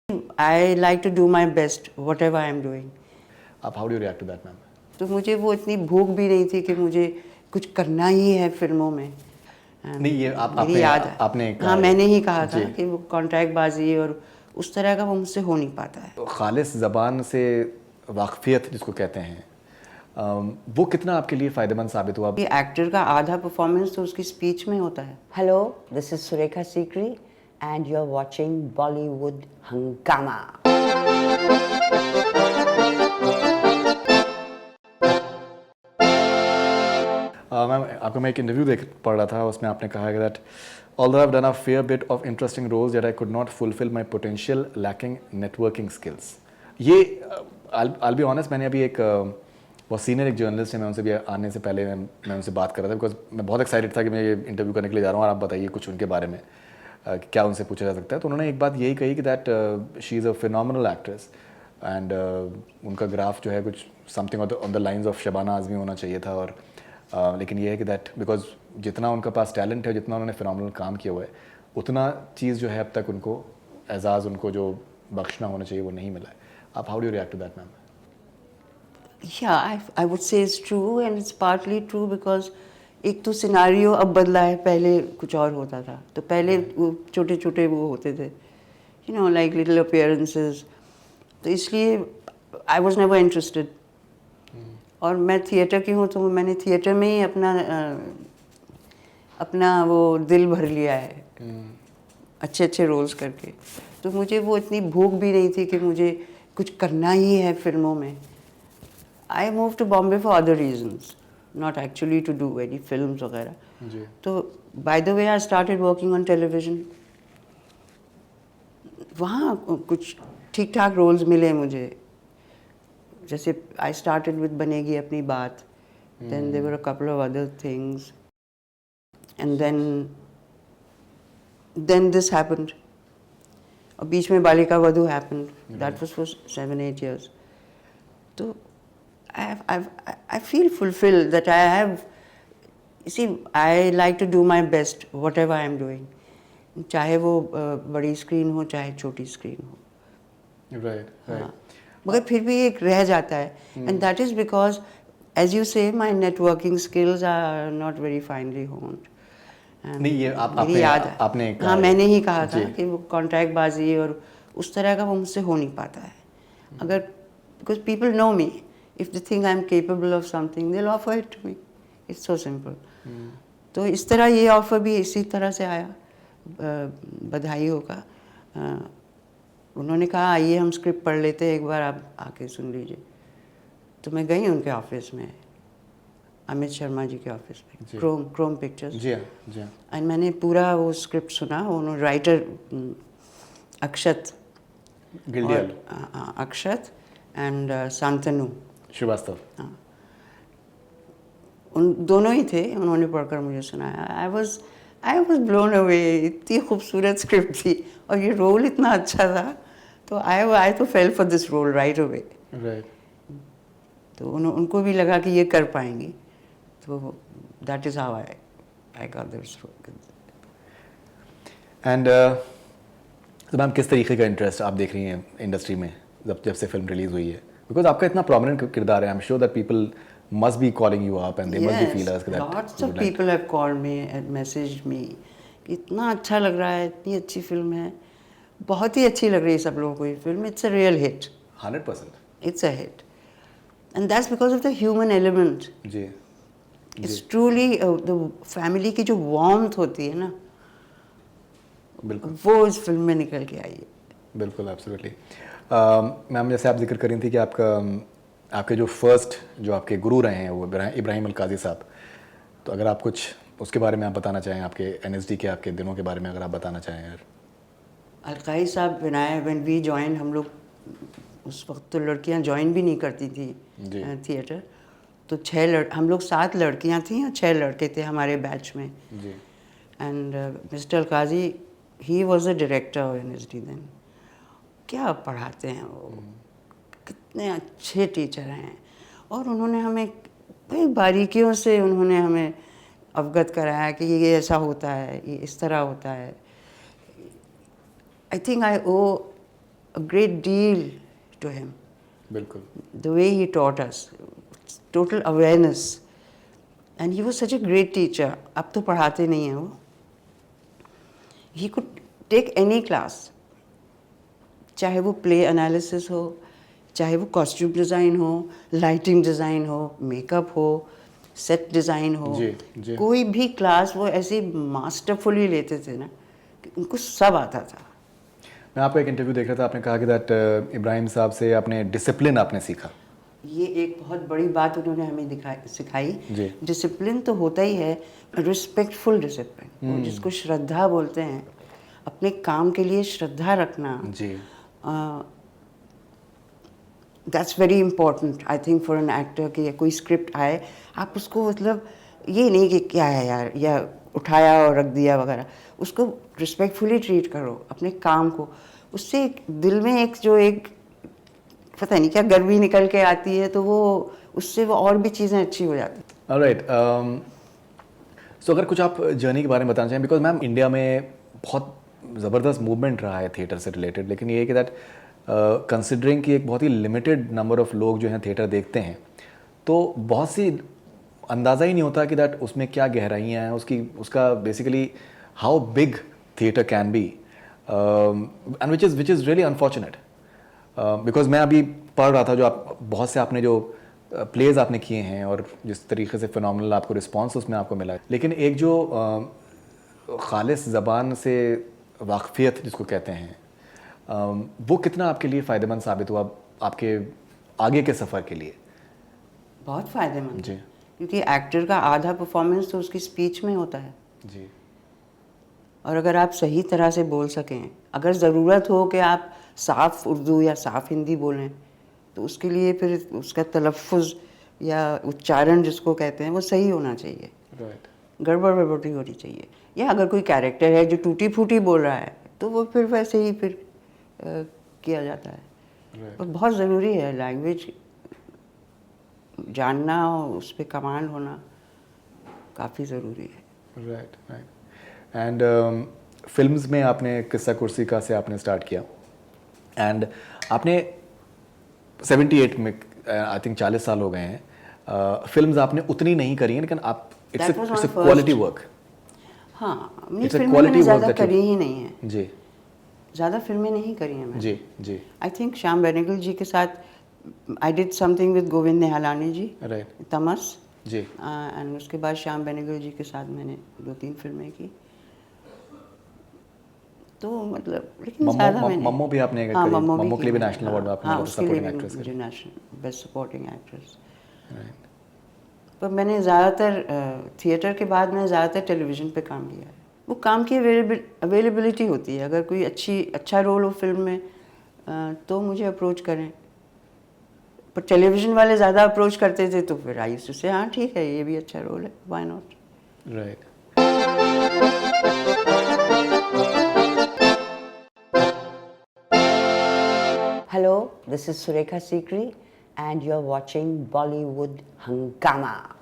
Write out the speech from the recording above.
I like to do my best, whatever I am doing. आप how do you react to that ma'am? तो मुझे वो इतनी भूख भी नहीं थी कि मुझे कुछ करना ही है फिल्मों में। नहीं, ये मेरी आपने याद है, आपने कहा हाँ है। मैंने ही कहा था जी। कि वो कॉन्ट्रैक्ट बाजी और उस तरह का वो मुझसे हो नहीं पाता है। तो खालिस ज़बान से वाकफियत जिसको कहते हैं, वो कितना आपके लिए फ़ायदेमंद साबित हुआ? ये एक्टर का आधा परफॉर्मेंस तो उसकी स्पीच में होता है। Hello, this is Surekha Sikri and you're watching Bollywood Hungama. Ma'am, आपका मैं एक इंटरव्यू देख पढ़ रहा था, उसमें आपने कहा है that although I've done a fair bit of interesting roles that I could not fulfill my potential lacking networking skills. ये I'll be honest, मैंने अभी एक बहुत सीनियर एक जर्नलिस्ट है, मैं उनसे भी आने से पहले मैं उनसे बात कर रहा था बिकॉज मैं बहुत एक्साइटेड था कि मैं ये इंटरव्यू करने के लिए जा रहा हूँ और आप बताइए कुछ उनके बारे में, क्या उनसे पूछा जा सकता है। तो उन्होंने एक बात यही कही कि that she is a phenomenal actress and उनका ग्राफ जो है कुछ something on the lines of Shabana Azmi होना चाहिए था। और लेकिन ये है कि दैट बिकॉज जितना उनका पास टैलेंट है, जितना उन्होंने फिनोमिनल काम किया हुआ है, उतना चीज़ जो है अब तक उनको एजाज़ उनको जो बख्शना होना चाहिए वो नहीं मिला है। आप how do you react to that ma'am? Yeah, I would say it's true and it's partly true because एक तो सिनारियो अब बदला है, पहले कुछ और होता था। तो पहले वो छोटे छोटे वो होते थे, you know like little appearances, तो इसलिए आई वॉज नेवर इंटरेस्टेड। और मैं थिएटर की हूँ तो मैंने थिएटर में ही अपना वो दिल भर लिया है अच्छे अच्छे रोल्स करके। तो मुझे वो इतनी भूख भी नहीं थी कि मुझे कुछ करना ही है फिल्मों में। I moved to Bombay for other reasons, not actually to do any films वगैरह। जी। तो by the way I started working on television। वहाँ कुछ ठीक ठाक रोल्स मिले मुझे, जैसे I started with बनेगी अपनी बात, then there were a couple of other things, and then this happened। और बीच में Balika Vadhu happened, that was for 7-8 years। तो I feel fulfilled that I have, you see, I like to do my best, whatever I am doing. चाहे वो बड़ी screen हो, चाहे छोटी screen हो। राइट हाँ, मगर फिर भी एक रह जाता है, and that is because, as you say, my networking skills are not very finely honed. And नहीं, ये मेरी याद है, आपने कहा हाँ है। मैंने ही कहा था जी। कि वो कॉन्ट्रैक्ट बाजी और उस तरह का वो मुझसे हो नहीं पाता है। अगर because people know me, if they think I'm capable of something, they'll offer it to me. It's so simple. तो इस तरह ये ऑफर भी इसी तरह से आया, बधाई होगा। उन्होंने कहा आइए हम स्क्रिप्ट पढ़ लेते हैं, एक बार आप आके सुन लीजिए। तो मैं गई उनके ऑफिस में, अमित शर्मा जी के ऑफिस में, क्रोम पिक्चर्स। जी हाँ, जी हाँ। एंड मैंने पूरा वो स्क्रिप्ट सुना। उन्होंने राइटर अक्षत गिल्डियल, अक्षत एंड शांतनु श्रीवास्तव। हाँ, उन दोनों ही थे। उन्होंने पढ़कर मुझे सुनाया। I was blown away. इतनी खूबसूरत स्क्रिप्ट थी और ये रोल इतना अच्छा था, तो आई तो fell for this role right away. Right. तो उनको भी लगा कि ये कर पाएंगी, तो that is how I got this role. And तो मैम, किस तरीके का इंटरेस्ट आप देख रही हैं इंडस्ट्री में जब से फिल्म रिलीज हुई है? बिकॉज आपका इतना प्रोमिनेंट किरदार है, I am sure that people must be calling you up and they must be feelers that lots you of would like. people have called me and messaged me कि इतना अच्छा लग रहा है, इतनी अच्छी फिल्म है, बहुत ही अच्छी लग रही है सब लोगों को ये film. It's a real hit. 100%. It's a hit and that's because of the human element. जी। इट्स ट्रूली द फैमिली की जो वार्मथ होती है ना, बिल्कुल वो इस फिल्म में निकल के आई है। बिल्कुल, एब्सोल्युटली। मैम, जैसे आप जिक्र कर रही थी कि आपके जो आपके गुरु रहे हैं वो इब्राहिम अलकाजी साहब, तो अगर आप कुछ उसके बारे में आप बताना चाहें, आपके एनएसडी के आपके दिनों के बारे में अगर आप बताना चाहें यार। अलकाई साहब व्हेन वी जॉइन, हम लोग उस वक्त तो लड़कियां ज्वाइन भी नहीं करती थी थिएटर। तो हम लोग 7 लड़कियां थीं और 6 लड़के थे हमारे बैच में। जी। And mister Alkazi, he was the director of NSD then. क्या पढ़ाते हैं वो, कितने अच्छे टीचर हैं। और उन्होंने हमें कई बारीकियों से उन्होंने हमें अवगत कराया कि ये ऐसा होता है, ये इस तरह होता है। I think I owe a great deal to him. बिल्कुल. The way he taught us, total awareness. And he was such a great teacher. अब तो पढ़ाते नहीं हैं वो. He could take any class. चाहे वो play analysis हो, चाहे वो costume design हो, lighting design हो, makeup हो, set design हो. जी, जी. कोई भी class वो ऐसे masterfully लेते थे ना कि उनको सब आता था. मैं आपका एक इंटरव्यू देख रहा था, आपने कहा कि दैट इब्राहिम साहब से आपने डिसिप्लिन आपने सीखा. ये एक बहुत बड़ी बात उन्होंने हमें सिखाई. जी. डिसिप्लिन तो होता ही है, रिस्पेक्टफुल डिसिप्लिन, जिसको श्रद्धा बोलते हैं. अपने काम के लिए श्रद्धा रखना. जी. That's very important I think for an actor कि कोई स्क्रिप्ट आए, आप उसको मतलब ये नहीं कि क्या है यार, या उठाया और रख दिया वगैरह. उसको रिस्पेक्टफुली ट्रीट करो अपने काम को. उससे दिल में एक पता नहीं क्या गर्मी निकल के आती है, तो वो उससे वो और भी चीज़ें अच्छी हो जाती हैं. ऑलराइट. सो अगर कुछ आप जर्नी के बारे में बताना चाहें, बिकॉज मैम इंडिया में बहुत ज़बरदस्त मूवमेंट रहा है थिएटर से रिलेटेड, लेकिन ये है कि दैट कंसिडरिंग कि एक बहुत ही लिमिटेड नंबर ऑफ लोग जो हैं थिएटर देखते हैं, तो बहुत सी अंदाज़ा ही नहीं होता कि दैट उसमें क्या गहराइयाँ हैं, उसका basically how big theatre can be, and which is really unfortunate. Because मैं अभी पढ़ रहा था जो आप बहुत से आपने जो प्लेज आपने किए हैं और जिस तरीके से फिनोमिनल आपको रिस्पॉन्स उसमें आपको मिला है, लेकिन एक जो खालिस ज़बान से वाकफियत जिसको कहते हैं, वो कितना आपके लिए फ़ायदेमंद साबित हुआ आपके आगे के सफ़र के लिए? बहुत फ़ायदेमंद जी. क्योंकि एक्टर का आधा परफॉर्मेंस तो उसकी स्पीच में होता है. जी. और अगर आप सही तरह से बोल सकें, अगर ज़रूरत हो कि आप साफ़ उर्दू या साफ़ हिंदी बोलें, तो उसके लिए फिर उसका तलफ़ुज़ या उच्चारण जिसको कहते हैं वो सही होना चाहिए. राइट. गड़बड़ वड़बड़ी होनी चाहिए. या अगर कोई कैरेक्टर है जो टूटी फूटी बोल रहा है, तो वो फिर वैसे ही फिर किया जाता है. Right. और बहुत ज़रूरी है लैंग्वेज जानना, उस पर कमांड होना काफ़ी ज़रूरी है. राइट. राइट. एंड फिल्म्स में आपने किस्सा कुर्सी का से आपने स्टार्ट किया, एंड आपने 78 में आई थिंक 40 साल हो गए हैं, फिल्म्स आपने उतनी नहीं करी हैं, लेकिन आप That was it's my a quality work. हाँ, अपनी It's a फिल्में quality मैंने work ज़्यादा that you- करी ही नहीं है. जी. ज़्यादा फिल्में नहीं करी हैं मैंने. जी. जी. आई थिंक श्याम बेनेगल जी के साथ I did something with Govind Nihalani ji, right. Tamas. जी. एंड उसके बाद श्याम बेनेगल जी के साथ मैंने 2-3 फिल्में की. तो मतलब लेकिन ज़्यादा मैंने. मम्मो भी आपने हाँ, करी. मम्मो मम्मो के लिए भी नेशनल अवार्ड हाँ, आपने उसके लिए सपोर्टिंग भी एक्ट्रेस मुझे के. National best supporting actress. Right. पर मैंने ज़्यादातर थिएटर के बाद मैंने ज़्यादातर टेलीविज़न पे काम किया है. वो काम की अवेलेबिलिटी होती है. अगर कोई अच्छा रोल हो फिल्म में, तो मुझे अप्रोच करें. पर टेलीविज़न वाले ज़्यादा अप्रोच करते थे, तो फिर आई उससे हाँ ठीक है, ये भी अच्छा रोल है, why not. Right. Hello, this is Surekha Sikri and you're watching Bollywood Hungama.